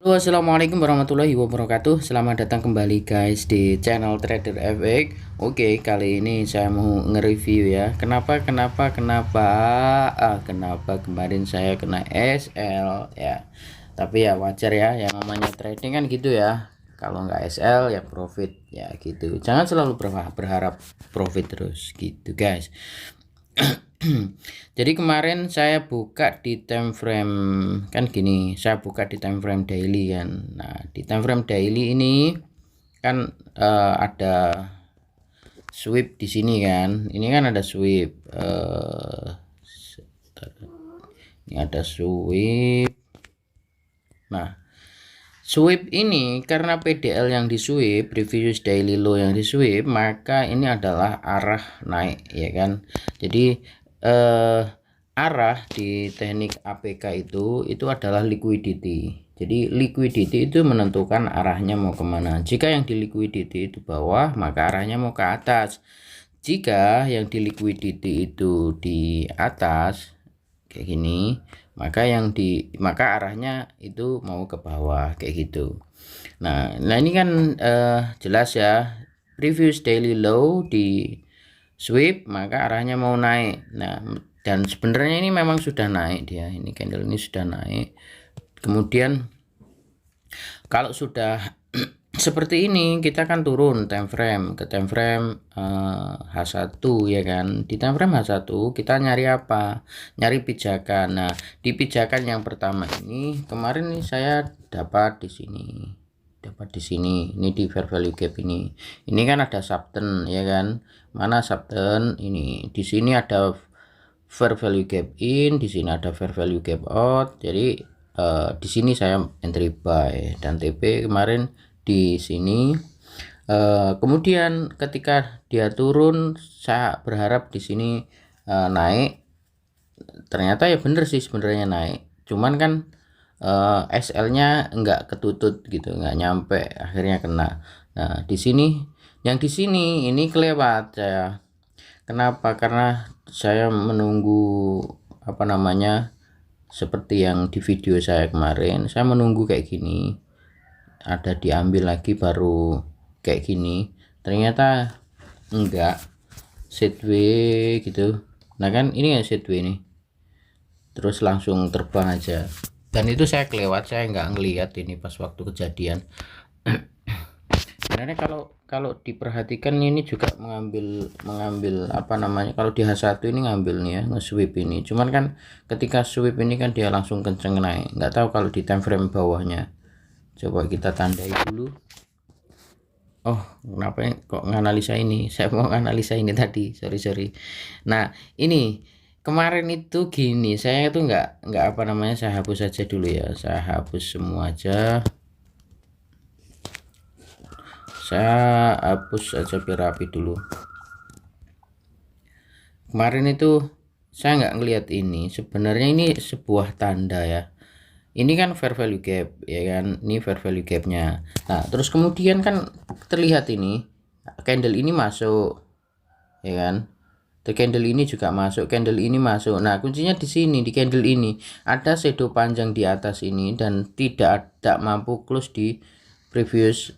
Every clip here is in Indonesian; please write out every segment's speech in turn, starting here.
Halo, assalamualaikum warahmatullahi wabarakatuh. Selamat datang kembali guys di channel Trader FX. Oke, kali ini saya mau nge-review ya. Kenapa kemarin saya kena SL ya. Tapi ya wajar ya, yang namanya trading kan gitu ya. Kalau nggak SL ya profit ya gitu. Jangan selalu berharap profit terus gitu guys. Jadi kemarin saya buka di time frame kan gini, saya buka di time frame daily kan. Nah, di time frame daily ini kan ada sweep di sini kan. Ini kan ada sweep. Ini ada sweep. Nah, sweep ini karena PDL yang di sweep, previous daily low yang di sweep, maka ini adalah arah naik ya kan. Jadi arah di teknik APK itu adalah liquidity. Jadi liquidity itu menentukan arahnya mau kemana. Jika yang di liquidity itu bawah, maka arahnya mau ke atas. Jika yang di liquidity itu di atas kayak gini, maka arahnya itu mau ke bawah kayak gitu. Nah ini kan jelas ya, previous daily low di sweep maka arahnya mau naik. Nah, dan sebenarnya ini memang sudah naik dia. Ini candle ini sudah naik. Kemudian kalau sudah seperti ini kita kan turun time frame ke time frame H1 ya kan. Di time frame H1 kita nyari apa? Nyari pijakan. Nah, di pijakan yang pertama ini kemarin nih saya dapat di sini. Ini di fair value gap ini kan ada subten ya kan. Mana subten ini? Di sini ada fair value gap in, di sini ada fair value gap out. Jadi di sini saya entry buy dan TP kemarin di sini. Kemudian ketika dia turun saya berharap di sini naik. Ternyata ya bener sih sebenarnya naik. Cuman kan SL-nya enggak ketutut gitu, enggak nyampe, akhirnya kena. Nah, di sini yang di sini ini kelewat saya. Kenapa? Karena saya menunggu apa namanya? Seperti yang di video saya kemarin, saya menunggu kayak gini. Ada diambil lagi baru kayak gini. Ternyata enggak sideways gitu. Nah, kan ini ya sideways nih. Terus langsung terbang aja. Dan itu saya kelewat, saya nggak ngelihat ini pas waktu kejadian. Sebenarnya kalau diperhatikan ini juga mengambil apa namanya, kalau di H1 ini ngambil nih ya, nge-sweep ini. Cuman kan ketika sweep ini kan dia langsung kenceng naik. Nggak tahu kalau di time frame bawahnya. Coba kita tandai dulu. Oh, kenapa kok nganalisa ini? Saya mau nganalisa ini tadi, sorry. Nah, ini kemarin itu gini, saya itu nggak apa namanya, saya hapus saja dulu ya, saya hapus semua aja, saya hapus aja biar rapi dulu. Kemarin itu saya nggak ngelihat ini, sebenarnya ini sebuah tanda ya. Ini kan fair value gap ya kan, ini fair value gapnya. Nah, terus kemudian kan terlihat ini candle ini masuk ya kan. Candle ini juga masuk, candle ini masuk. Nah, kuncinya di sini, di candle ini ada shadow panjang di atas ini dan tidak mampu close di previous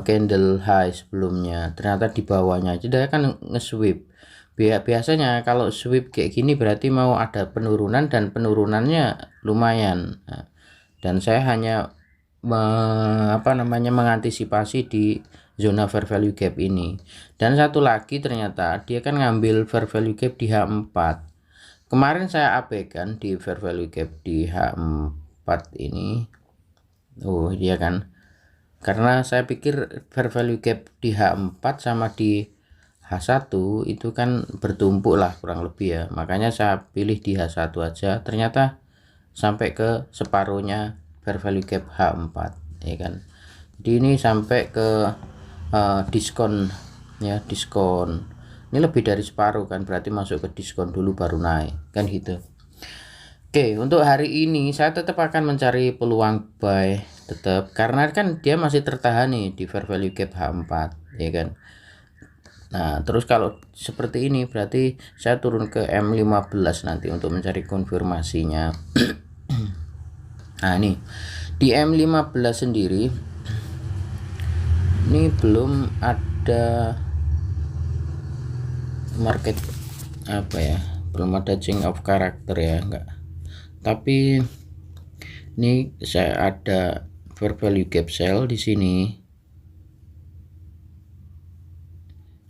candle high sebelumnya. Ternyata di bawahnya jadi kan nge-sweep. Biasanya kalau sweep kayak gini berarti mau ada penurunan dan penurunannya lumayan. Nah, dan saya hanya mengantisipasi di zona fair value gap ini. Dan satu lagi ternyata dia kan ngambil fair value gap di H4. Kemarin saya abaikan di fair value gap di H4 ini. Oh, dia kan. Karena saya pikir fair value gap di H4 sama di H1 itu kan bertumpuk lah kurang lebih ya. Makanya saya pilih di H1 aja. Ternyata sampai ke separuhnya fair value gap H4 ya kan. Jadi ini sampai ke diskon ya, diskon ini lebih dari separuh kan, berarti masuk ke diskon dulu baru naik kan gitu. Oke, untuk hari ini saya tetap akan mencari peluang buy tetap, karena kan dia masih tertahan nih di fair value gap H4 ya kan. Nah, terus kalau seperti ini berarti saya turun ke M15 nanti untuk mencari konfirmasinya. Nah, ini Di M15 sendiri ini belum ada market apa ya, belum ada change of character ya, enggak. Tapi ini saya ada fair value gap sell di sini.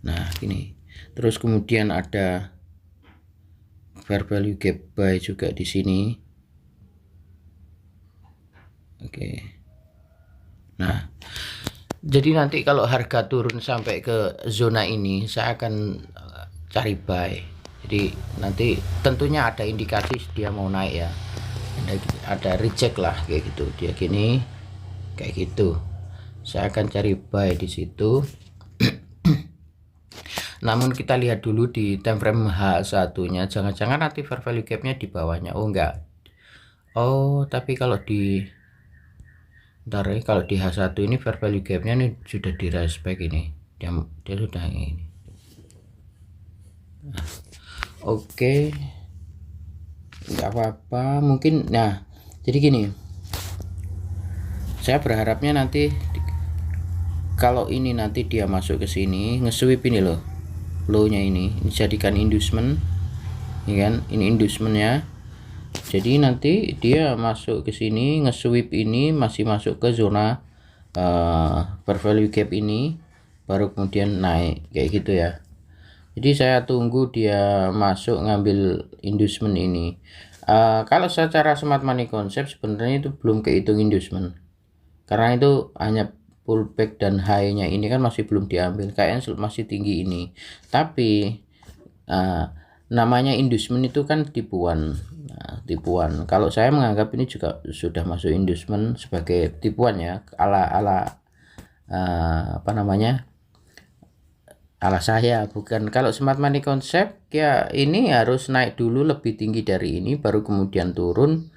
Nah, ini. Terus kemudian ada fair value gap buy juga di sini. Oke. Nah, jadi nanti kalau harga turun sampai ke zona ini, saya akan cari buy. Jadi nanti tentunya ada indikasi dia mau naik ya. Ada reject lah kayak gitu. Dia gini kayak gitu. Saya akan cari buy di situ. Namun kita lihat dulu di time frame H1-nya, jangan-jangan nanti fair value gap-nya di bawahnya. Oh enggak. Oh, tapi kalau di ntar ya, kalau di H1 ini fair value gap-nya ini sudah di respect ini. Dia sudah ini. Nah, oke. Enggak apa-apa, mungkin. Nah, jadi gini. Saya berharapnya nanti kalau ini nanti dia masuk ke sini, nge-sweep ini loh. Low-nya ini dijadikan inducement. Ya kan? Ini inducementnya. Jadi nanti dia masuk ke sini, nge-sweep ini masih masuk ke zona fair value gap ini, baru kemudian naik kayak gitu ya. Jadi saya tunggu dia masuk ngambil inducement ini. Kalau secara smart money concept sebenarnya itu belum kehitung inducement, karena itu hanya pullback dan high-nya ini kan masih belum diambil, kayaknya masih tinggi ini. Tapi namanya inducement itu kan tipuan. Nah, tipuan. Kalau saya menganggap ini juga sudah masuk inducement sebagai tipuan ya, ala apa namanya, ala saya, bukan. Kalau smart money concept ya ini harus naik dulu lebih tinggi dari ini, baru kemudian turun,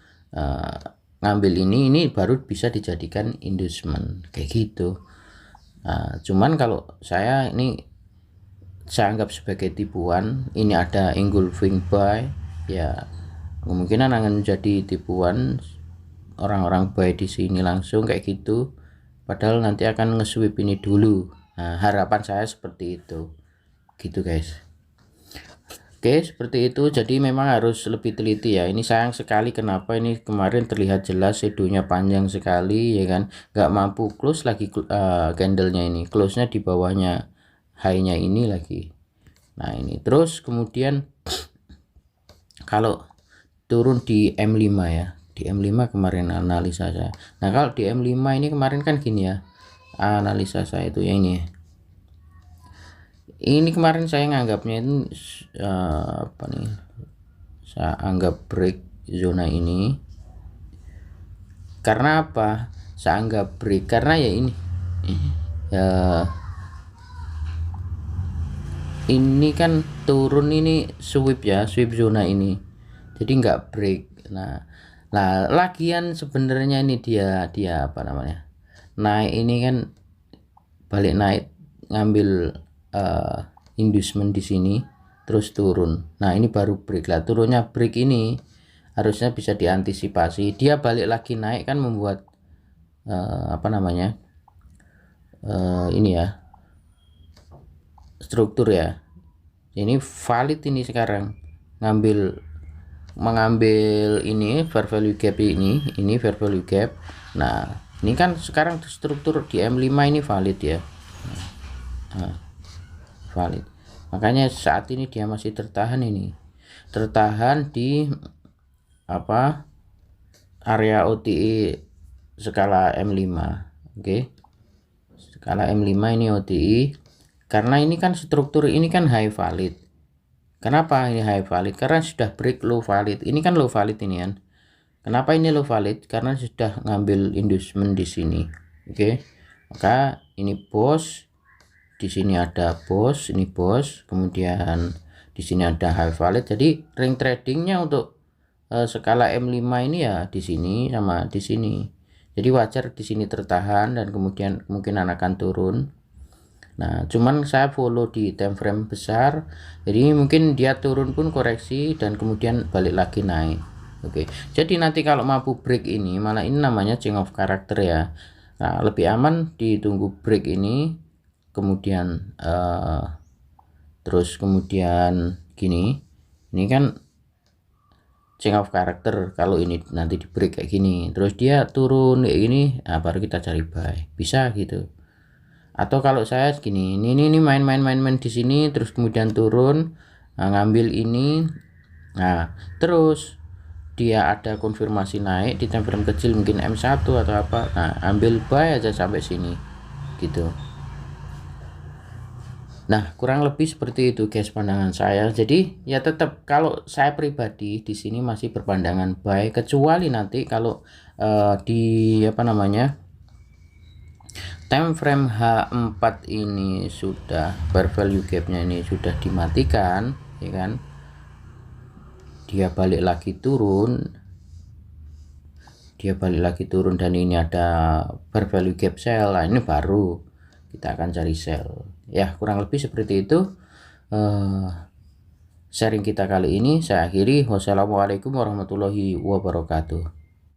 ngambil ini baru bisa dijadikan inducement kayak gitu. Cuman kalau saya ini saya anggap sebagai tipuan. Ini ada engulfing buy ya, kemungkinan akan menjadi tipuan, orang-orang buy di sini langsung kayak gitu, padahal nanti akan nge-sweep ini dulu. Nah, harapan saya seperti itu gitu guys. Oke, seperti itu. Jadi memang harus lebih teliti ya. Ini sayang sekali kenapa ini kemarin terlihat jelas shadownya panjang sekali ya kan, nggak mampu close lagi candlenya ini, close-nya di bawahnya high-nya ini lagi. Nah, ini terus kemudian kalau turun di M5 ya, di M5 kemarin analisa saya. Nah, kalau di M5 ini kemarin kan gini ya, analisa saya itu yang ini kemarin saya nganggapnya itu apa nih, saya anggap break zona ini. Karena apa saya anggap break? Karena ya ini ya, ini kan turun, ini sweep ya, sweep zona ini, jadi nggak break. Nah, lagian sebenarnya ini dia apa namanya, naik ini kan, balik naik ngambil inducement di sini terus turun. Nah, ini baru break lah. Turunnya break ini harusnya bisa diantisipasi, dia balik lagi naik kan, membuat apa namanya, ini ya, struktur ya. Ini valid ini sekarang mengambil ini fair value gap ini fair value gap. Nah, ini kan sekarang struktur di M5 ini valid ya. Nah, valid. Makanya saat ini dia masih tertahan ini. Tertahan di apa? Area OTI skala M5. Oke. Skala M5 ini OTI. Karena ini kan struktur ini kan high valid. Kenapa ini high valid? Karena sudah break low valid. Ini kan low valid ini kan. Kenapa ini low valid? Karena sudah ngambil inducement di sini. Oke. Maka ini bos. Di sini ada bos, ini bos. Kemudian di sini ada high valid. Jadi ring tradingnya untuk skala M5 ini ya di sini sama di sini. Jadi wajar di sini tertahan dan kemudian kemungkinan akan turun. Nah, cuman saya follow di time frame besar, jadi mungkin dia turun pun koreksi dan kemudian balik lagi naik Oke, jadi nanti kalau mampu break ini, malah ini namanya change of character ya. Nah, lebih aman ditunggu break ini, kemudian terus kemudian gini. Ini kan change of character. Kalau ini nanti di break kayak gini, terus dia turun kayak gini, nah baru kita cari buy. Bisa gitu. Atau kalau saya gini, ini main di sini, terus kemudian turun, nah, ngambil ini, nah terus dia ada konfirmasi naik di time frame kecil mungkin M1 atau apa, nah ambil buy aja sampai sini gitu. Nah kurang lebih seperti itu guys pandangan saya. Jadi ya tetap kalau saya pribadi di sini masih berpandangan buy, kecuali nanti kalau di apa namanya time frame H4 ini sudah fair value gapnya ini sudah dimatikan ya kan, dia balik lagi turun dan ini ada fair value gap sell. Nah ini baru kita akan cari sell ya, kurang lebih seperti itu. Sharing kita kali ini saya akhiri. Wassalamualaikum warahmatullahi wabarakatuh.